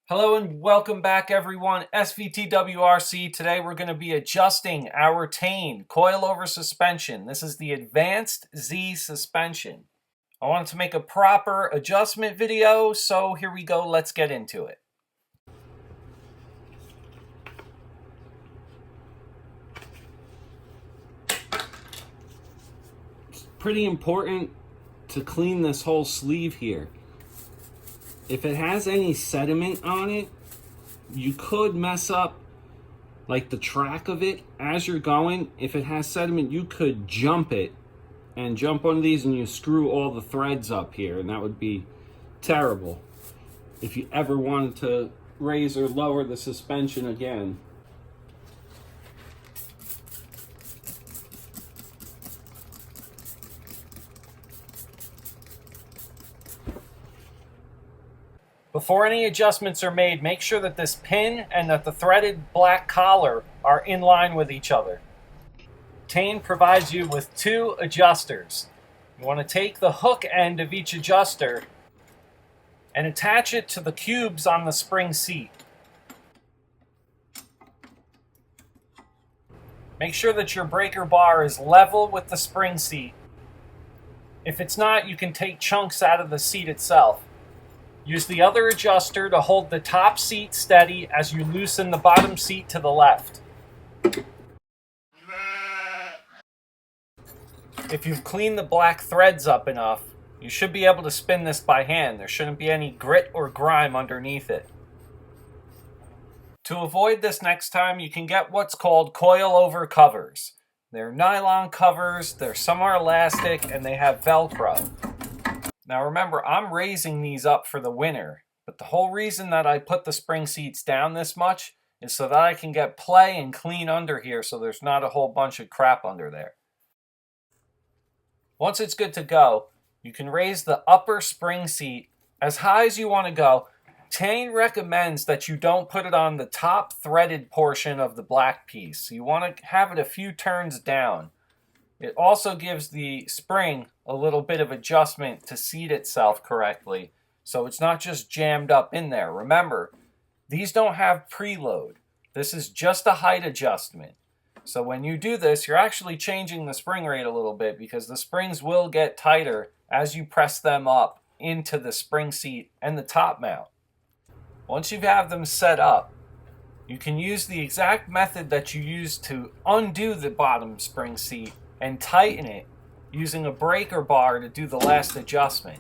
Hello and welcome back everyone, SVTWRC. Today we're going to be adjusting our Tein Coilover suspension. This is the Advanced Z suspension. I wanted to make a proper adjustment video, so here we go, let's get into it. It's pretty important to clean this whole sleeve here. If it has any sediment on it, you could mess up like the track of it as you're going. If it has sediment, you could jump it and jump one of these and you screw all the threads up here, and that would be terrible if you ever wanted to raise or lower the suspension again. Before any adjustments are made, make sure that this pin and that the threaded black collar are in line with each other. Tein provides you with two adjusters. You want to take the hook end of each adjuster and attach it to the cubes on the spring seat. Make sure that your breaker bar is level with the spring seat. If it's not, you can take chunks out of the seat itself. Use the other adjuster to hold the top seat steady as you loosen the bottom seat to the left. If you've cleaned the black threads up enough, you should be able to spin this by hand. There shouldn't be any grit or grime underneath it. To avoid this next time, you can get what's called coilover covers. They're nylon covers, some are elastic, and they have Velcro. Now remember, I'm raising these up for the winter, but the whole reason that I put the spring seats down this much is so that I can get play and clean under here so there's not a whole bunch of crap under there. Once it's good to go, you can raise the upper spring seat as high as you want to go. Tein recommends that you don't put it on the top threaded portion of the black piece. You want to have it a few turns down. It also gives the spring a little bit of adjustment to seat itself correctly, so it's not just jammed up in there. Remember, these don't have preload. This is just a height adjustment. So when you do this, you're actually changing the spring rate a little bit because the springs will get tighter as you press them up into the spring seat and the top mount. Once you have them set up, you can use the exact method that you used to undo the bottom spring seat and tighten it using a breaker bar to do the last adjustment.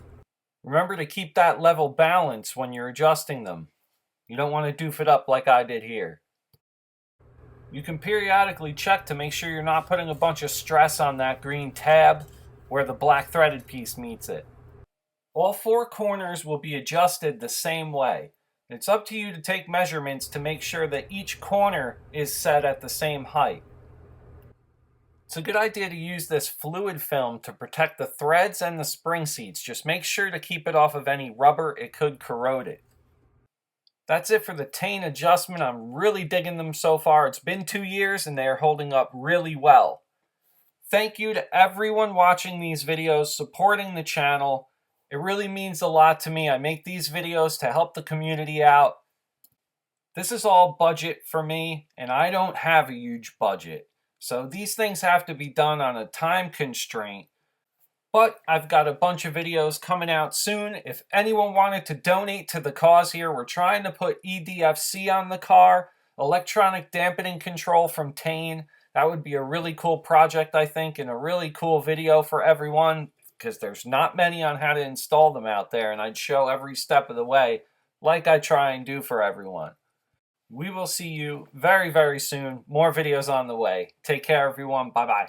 Remember to keep that level balance when you're adjusting them. You don't want to doof it up like I did here. You can periodically check to make sure you're not putting a bunch of stress on that green tab where the black threaded piece meets it. All four corners will be adjusted the same way. It's up to you to take measurements to make sure that each corner is set at the same height. It's a good idea to use this fluid film to protect the threads and the spring seats. Just make sure to keep it off of any rubber, it could corrode it. That's it for the Tein adjustment. I'm really digging them so far. It's been 2 years and they are holding up really well. Thank you to everyone watching these videos, supporting the channel. It really means a lot to me. I make these videos to help the community out. This is all budget for me, and I don't have a huge budget. So these things have to be done on a time constraint. But I've got a bunch of videos coming out soon. If anyone wanted to donate to the cause here, we're trying to put EDFC on the car, electronic dampening control from Tein. That would be a really cool project, I think, and a really cool video for everyone, because there's not many on how to install them out there, and I'd show every step of the way like I try and do for everyone. We will see you very, very soon. More videos on the way. Take care, everyone. Bye-bye.